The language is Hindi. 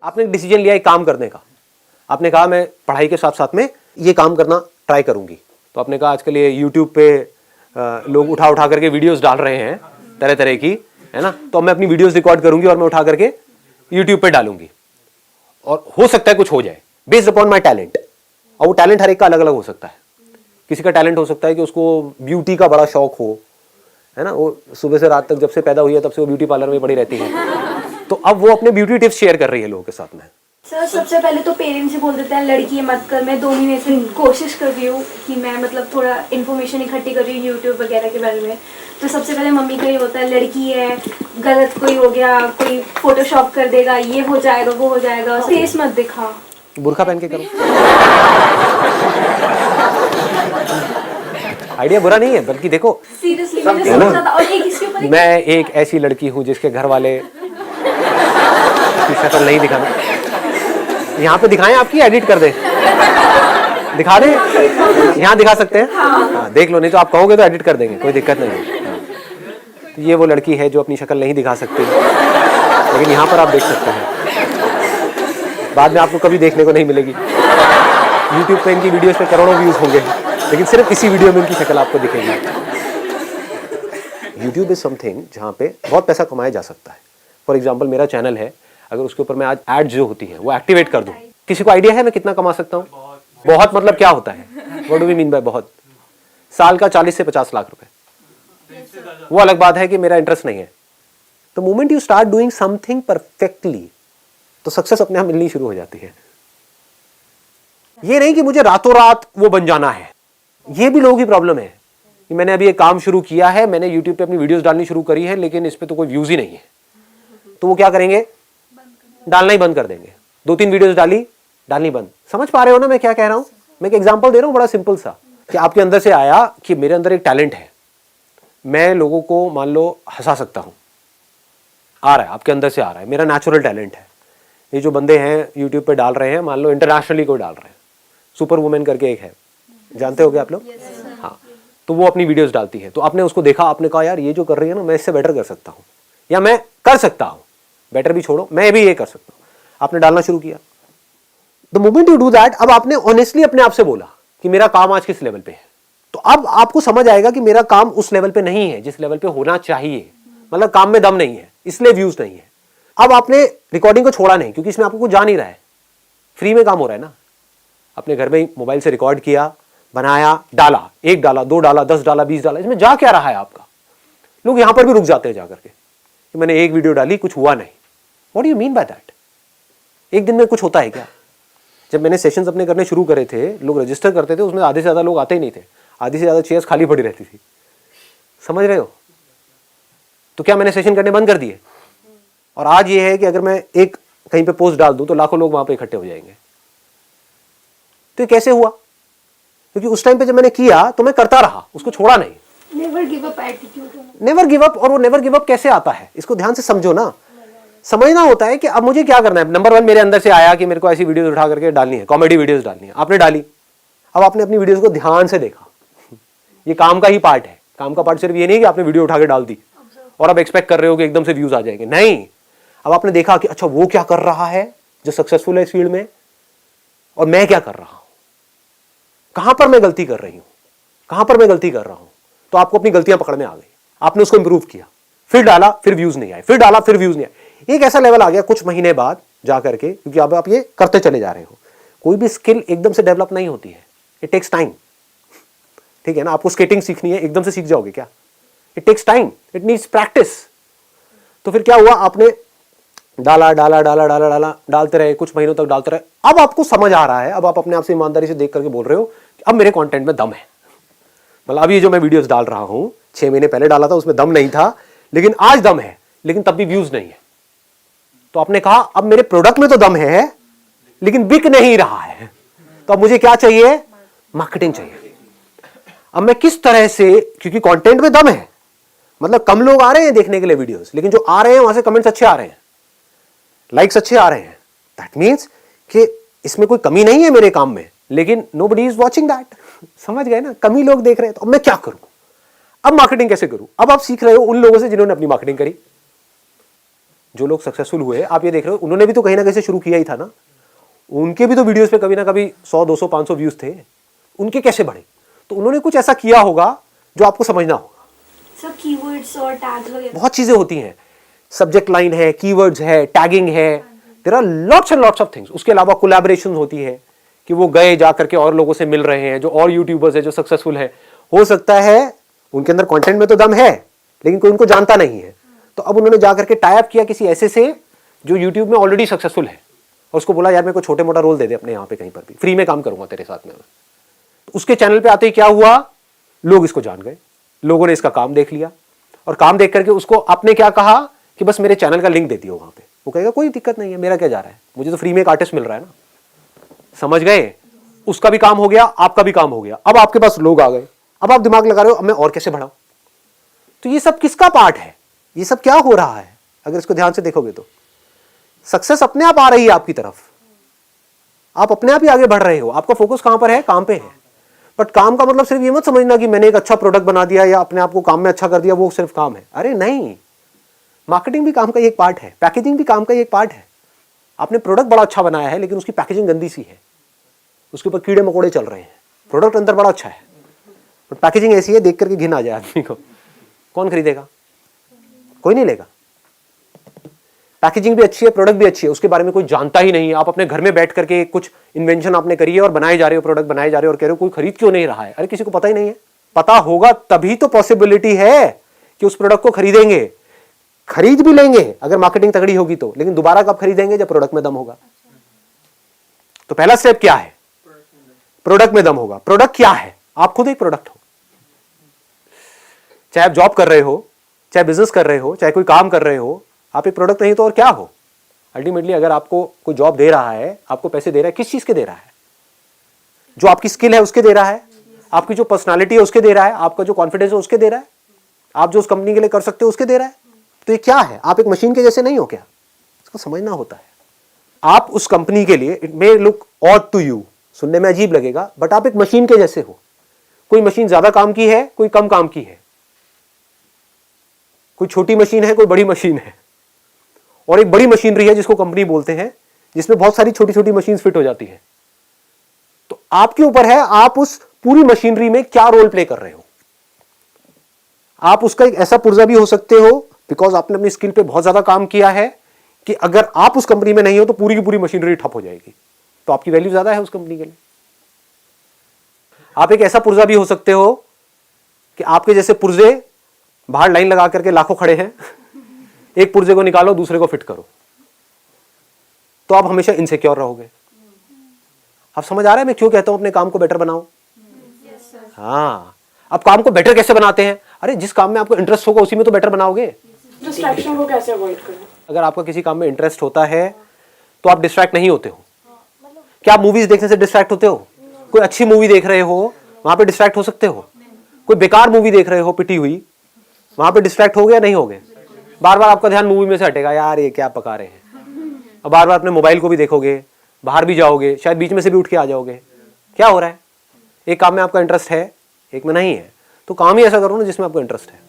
आपने एक डिसीजन लिया एक काम करने का, आपने कहा मैं पढ़ाई के साथ साथ में ये काम करना ट्राई करूंगी। तो आपने कहा आजकल ये यूट्यूब पे लोग उठा उठा करके वीडियोस डाल रहे हैं तरह तरह की, है ना, तो मैं अपनी वीडियोस रिकॉर्ड करूंगी और मैं उठा करके यूट्यूब पे डालूंगी और हो सकता है कुछ हो जाए बेस्ड अपॉन माई टैलेंट। और वो टैलेंट हर एक का अलग अलग हो सकता है। किसी का टैलेंट हो सकता है कि उसको ब्यूटी का बड़ा शौक हो, है ना, वो सुबह से रात तक जब से पैदा हुई है तब से वो ब्यूटी पार्लर में पड़ी रहती है, तो अब वो अपने ब्यूटी टिप्स शेयर कर रही है लोगों के साथ में। सर सबसे पहले तो पेरेंट्स ही बोल देते हैं लड़की है मत कर। मैं 2 महीने से कोशिश कर रही हूँ कि मैं मतलब थोड़ा इन्फॉर्मेशन इकट्ठी कर रही हूँ यूट्यूब वगैरह के बारे में। तो सबसे पहले मम्मी का ये होता है लड़की है, गलत कोई हो गया, कोई फोटोशॉप कर देगा, ये हो जाएगा वो हो जाएगा, फेस मत दिखा, बुर्का पहन के करो। आइडिया बुरा नहीं है, बल्कि देखो सीरियसली मैंने सोचा था। और ये किसके ऊपर, मैं एक ऐसी लड़की हूँ जिसके घर वाले की शक्ल नहीं दिखाना। यहाँ पे दिखाएं, आपकी एडिट कर दे, दिखा दे, यहाँ दिखा सकते हैं। हाँ, देख लो, नहीं तो आप कहोगे तो एडिट कर देंगे, कोई दिक्कत नहीं है। तो ये वो लड़की है जो अपनी शक्ल नहीं दिखा सकती, लेकिन यहाँ पर आप देख सकते हैं। बाद में आपको कभी देखने को नहीं मिलेगी। YouTube पे इनकी वीडियोस पे करोड़ों व्यूज होंगे, लेकिन सिर्फ इसी वीडियो में इनकी शक्ल आपको दिखेगी। YouTube इज समथिंग जहाँ पे बहुत पैसा कमाया जा सकता है। फॉर एग्जाम्पल मेरा चैनल है, अगर उसके ऊपर मैं आज एड जो होती है वो एक्टिवेट कर दूं, किसी को आइडिया है मैं कितना कमा सकता हूँ? बहुत मतलब क्या होता है? What do we mean by बहुत? साल का 40 से 50 लाख रुपए। वो अलग बात है कि मेरा इंटरेस्ट नहीं है। The moment you start doing something perfectly, तो सक्सेस अपने आप मिलनी शुरू हो जाती है। ये नहीं कि मुझे रातों रात वो बन जाना है। ये भी लोगों की प्रॉब्लम है कि मैंने अभी एक काम शुरू किया है, मैंने YouTube पे अपनी वीडियोस डालनी शुरू करी है, लेकिन इस पे तो कोई व्यूज ही नहीं है। तो वो क्या करेंगे? डालना ही बंद कर देंगे। 2-3 वीडियोस डालनी बंद। समझ पा रहे हो ना मैं क्या कह रहा हूं? मैं एक एग्जांपल दे रहा हूं बड़ा सिंपल सा, कि आपके अंदर से आया कि मेरे अंदर एक टैलेंट है, मैं लोगों को मान लो हंसा सकता हूं। आ रहा है, आपके अंदर से आ रहा है, मेरा नेचुरल टैलेंट है। ये जो बंदे हैं यूट्यूब पे डाल रहे हैं, मान लो इंटरनेशनली कोई डाल रहे हैं, सुपर वुमेन करके एक है, जानते होगे आप लोग? हाँ, तो वो अपनी वीडियोस डालती है। तो आपने उसको देखा, आपने कहा यार ये जो कर रही है ना, मैं इससे बेटर कर सकता हूँ, या मैं कर सकता हूँ, बेटर भी छोड़ो, मैं भी ये कर सकता हूँ। आपने डालना शुरू किया। The moment you do that, अब आपने ऑनेस्टली अपने आप से बोला कि मेरा काम आज किस लेवल पे है, तो अब आपको समझ आएगा कि मेरा काम उस लेवल पे नहीं है जिस लेवल पे होना चाहिए। मतलब काम में दम नहीं है, इसलिए व्यूज नहीं है। अब आपने रिकॉर्डिंग को छोड़ा नहीं, क्योंकि इसमें आपको कुछ जा नहीं रहा है, फ्री में काम हो रहा है ना। अपने घर में मोबाइल से रिकॉर्ड किया, बनाया, डाला, 1 डाला, 2 डाला, 10 डाला, 20 डाला, इसमें जा क्या रहा है आपका? लोग यहां पर भी रुक जाते हैं जाकर के कि मैंने 1 वीडियो डाली, कुछ हुआ नहीं। What do you mean by that? एक दिन में कुछ होता है क्या? जब मैंने सेशंस अपने करने शुरू करे थे, लोग रजिस्टर करते थे, उसमें आधे से ज्यादा लोग आते ही नहीं थे, आधी से ज्यादा चेयर्स खाली पड़ी रहती थी। समझ रहे हो? तो क्या मैंने सेशन करने बंद कर दिए? और आज ये है कि अगर मैं एक कहीं पे पोस्ट डाल दूं तो लाखों लोग वहां पे इकट्ठे हो जाएंगे। तो ये कैसे हुआ? क्योंकि उस टाइम पे जब मैंने किया तो मैं करता रहा, उसको छोड़ा नहीं। Never give up attitude. Never give up. और वो नेवर गिव अप कैसे आता है, इसको ध्यान से समझो ना। समझना होता है कि अब मुझे क्या करना है। नंबर 1 मेरे अंदर से आया कि मेरे को ऐसी वीडियोस उठा करके डालनी है, कॉमेडी वीडियोस डालनी है। आपने डाली, अब आपने अपनी वीडियोस को ध्यान से देखा। ये काम का ही पार्ट है। काम का पार्ट सिर्फ ये नहीं कि आपने वीडियो उठा के डाल दी और अब एक्सपेक्ट कर रहे हो कि एकदम से व्यूज आ जाएंगे। नहीं, अब आपने देखा कि अच्छा वो क्या कर रहा है जो सक्सेसफुल है इस फील्ड में, और मैं क्या कर रहा हूं, कहां पर मैं गलती कर रही हूं, कहां पर मैं गलती कर रहा हूं। तो आपको अपनी गलतियां पकड़ में आ गई, आपने उसको इंप्रूव किया, फिर डाला, फिर व्यूज नहीं आए, फिर डाला, फिर व्यूज नहीं आए। एक ऐसा लेवल आ गया कुछ महीने बाद जाकर के, क्योंकि अब आप ये करते चले जा रहे हो। कोई भी स्किल एकदम से डेवलप नहीं होती है, इट टेक्स टाइम। ठीक है ना? आपको स्केटिंग सीखनी है, एकदम से सीख जाओगे क्या? It takes time, it needs practice. तो फिर क्या हुआ, आपने डाला डाला डाला डाला डाला डालते रहे, कुछ महीनों तक डालते रहे। अब आपको समझ आ रहा है, अब आप अपने आप से ईमानदारी से देख करके बोल रहे हो कि अब मेरे कंटेंट में दम है। मतलब अभी जो मैं वीडियोस डाल रहा हूं, 6 महीने पहले डाला था, उसमें दम नहीं था, लेकिन आज दम है, लेकिन तब भी व्यूज नहीं है। तो आपने कहा अब मेरे प्रोडक्ट में तो दम है, लेकिन बिक नहीं रहा है। तो अब मुझे क्या चाहिए? मार्केटिंग चाहिए। अब मैं किस तरह से, क्योंकि कंटेंट में दम है, मतलब कम लोग आ रहे हैं देखने के लिए वीडियोस, लेकिन जो आ रहे हैं वहां से कमेंट्स अच्छे आ रहे हैं, लाइक्स अच्छे आ रहे हैं। दैट मीन्स कि इसमें कोई कमी नहीं है मेरे काम में, लेकिन नोबडी इज वॉचिंग दैट। समझ गए ना? कमी लोग देख रहे हैं। तो अब मैं क्या करूं? अब मार्केटिंग कैसे करूं? अब आप सीख रहे हो उन लोगों से जिन्होंने अपनी मार्केटिंग करी। जो लोग सक्सेसफुल हुए आप ये देख रहे हो, उन्होंने भी तो कहीं ना कहीं से शुरू किया ही था ना। उनके भी तो वीडियोस पे कभी ना कभी 100 200 500 व्यूज थे, उनके कैसे बढ़े? तो उन्होंने कुछ ऐसा किया होगा जो आपको समझना होगा। सब कीवर्ड्स और टैग्स वगैरह बहुत चीजें होती हैं, सब्जेक्ट लाइन है, कीवर्ड्स है, टैगिंग है, there are lots and lots of things. उसके अलावा कोलैबोरेशन होती है कि वो गए जा करके और लोगों से मिल रहे हैं, जो और यूट्यूबर्स है जो सक्सेसफुल है। हो सकता है उनके अंदर कंटेंट में तो दम है लेकिन कोई उनको जानता नहीं है, तो अब उन्होंने जा करके टाई अप किया किसी ऐसे से जो यूट्यूब में ऑलरेडी सक्सेसफुल है, और उसको बोला यार मेरे को छोटे मोटा रोल दे दे अपने यहाँ पे कहीं पर भी, फ्री में काम करूंगा तेरे साथ में। तो उसके चैनल पे आते ही क्या हुआ, लोग इसको जान गए, लोगों ने इसका काम देख लिया, और काम देख करके उसको आपने क्या कहा कि बस मेरे चैनल का लिंक दे दियो वहां पे। वो कहेगा कोई दिक्कत नहीं है, मेरा क्या जा रहा है, मुझे तो फ्री में एक आर्टिस्ट मिल रहा है ना। समझ गए? उसका भी काम हो गया, आपका भी काम हो गया। अब आपके पास लोग आ गए, अब आप दिमाग लगा रहे हो अब मैं और कैसे बढ़ाऊं। तो ये सब किसका पार्ट है, ये सब क्या हो रहा है? अगर इसको ध्यान से देखोगे तो सक्सेस अपने आप आ रही है आपकी तरफ, आप अपने आप ही आगे बढ़ रहे हो। आपका फोकस कहां पर है? काम पे है। बट काम का मतलब सिर्फ ये मत समझना कि मैंने एक अच्छा प्रोडक्ट बना दिया या अपने आप को काम में अच्छा कर दिया, वो सिर्फ काम है। अरे नहीं, मार्केटिंग भी काम का एक पार्ट है, पैकेजिंग भी काम का एक पार्ट है। आपने प्रोडक्ट बड़ा अच्छा बनाया है लेकिन उसकी पैकेजिंग गंदी सी है, उसके ऊपर कीड़े मकोड़े चल रहे हैं। प्रोडक्ट अंदर बड़ा अच्छा है बट पैकेजिंग ऐसी है देख करके घिन आ जाए आदमी को। कौन खरीदेगा? कोई नहीं लेगा। पैकेजिंग भी अच्छी है, प्रोडक्ट भी अच्छी है, उसके बारे में कोई जानता ही नहीं है। आप अपने घर में बैठ करके कुछ इन्वेंशन आपने करी है और बनाए जा रहे हो, प्रोडक्ट बनाए जा रहे हो, और कह रहे हो कोई खरीद क्यों नहीं रहा है। अरे किसी को पता ही नहीं है। पता होगा तभी तो पॉसिबिलिटी है कि उस प्रोडक्ट को खरीदेंगे। खरीद भी लेंगे अगर मार्केटिंग तगड़ी होगी तो, लेकिन दोबारा कब खरीदेंगे? जब प्रोडक्ट में दम होगा। तो पहला स्टेप क्या है? प्रोडक्ट में दम होगा। प्रोडक्ट क्या है? आप खुद एक प्रोडक्ट हो। चाहे आप जॉब कर रहे हो, चाहे बिजनेस कर रहे हो, चाहे कोई काम कर रहे हो, आप एक प्रोडक्ट नहीं तो और क्या हो? अल्टीमेटली अगर आपको कोई जॉब दे रहा है, आपको पैसे दे रहा है, किस चीज के दे रहा है? जो आपकी स्किल है उसके दे रहा है, आपकी जो पर्सनालिटी है उसके दे रहा है, आपका जो कॉन्फिडेंस है उसके दे रहा है, आप जो उस कंपनी के लिए कर सकते हो उसके दे रहा है। तो ये क्या है? आप एक मशीन के जैसे नहीं हो क्या? इसको समझना होता है। आप उस कंपनी के लिए, it may look odd to you, सुनने में अजीब लगेगा, बट आप एक मशीन के जैसे हो। कोई मशीन ज्यादा काम की है, कोई कम काम की है, कोई छोटी मशीन है, कोई बड़ी मशीन है, और एक बड़ी मशीनरी है जिसको कंपनी बोलते हैं, जिसमें बहुत सारी छोटी छोटी मशीन फिट हो जाती है। तो आपके ऊपर है आप उस पूरी मशीनरी में क्या रोल प्ले कर रहे हो। आप उसका एक ऐसा पुर्जा भी हो सकते हो बिकॉज आपने अपनी स्किल पे बहुत ज्यादा काम किया है कि अगर आप उस कंपनी में नहीं हो तो पूरी की पूरी मशीनरी ठप हो जाएगी, तो आपकी वैल्यू ज्यादा है उस कंपनी के लिए। आप एक ऐसा पुर्जा भी हो सकते हो कि आपके जैसे पुर्जे बाहर लाइन लगा करके लाखों खड़े हैं, एक पुर्जे को निकालो दूसरे को फिट करो, तो आप हमेशा इनसिक्योर रहोगे। आप समझ आ रहा है मैं क्यों कहता हूं अपने काम को बेटर बनाओ? हाँ, अब काम को बेटर कैसे बनाते हैं? अरे जिस काम में आपको इंटरेस्ट होगा उसी में तो बेटर बनाओगे। डिस्ट्रैक्शन को कैसे अवॉइड करें? अगर आपका किसी काम में इंटरेस्ट होता है तो आप डिस्ट्रैक्ट नहीं होते हो। क्या आप मूवीज देखने से डिस्ट्रैक्ट होते हो? कोई अच्छी मूवी देख रहे हो वहां पे डिस्ट्रैक्ट हो सकते हो? कोई बेकार मूवी देख रहे हो पिटी हुई, वहां पे डिस्ट्रैक्ट हो गया नहीं हो गए? बार बार आपका ध्यान मूवी में से हटेगा, यार ये क्या पका रहे हैं। अब बार बार अपने मोबाइल को भी देखोगे, बाहर भी जाओगे, शायद बीच में से भी उठ के आ जाओगे। क्या हो रहा है? एक काम में आपका इंटरेस्ट है, एक में नहीं है, तो काम ही ऐसा करो ना जिसमें आपको इंटरेस्ट है।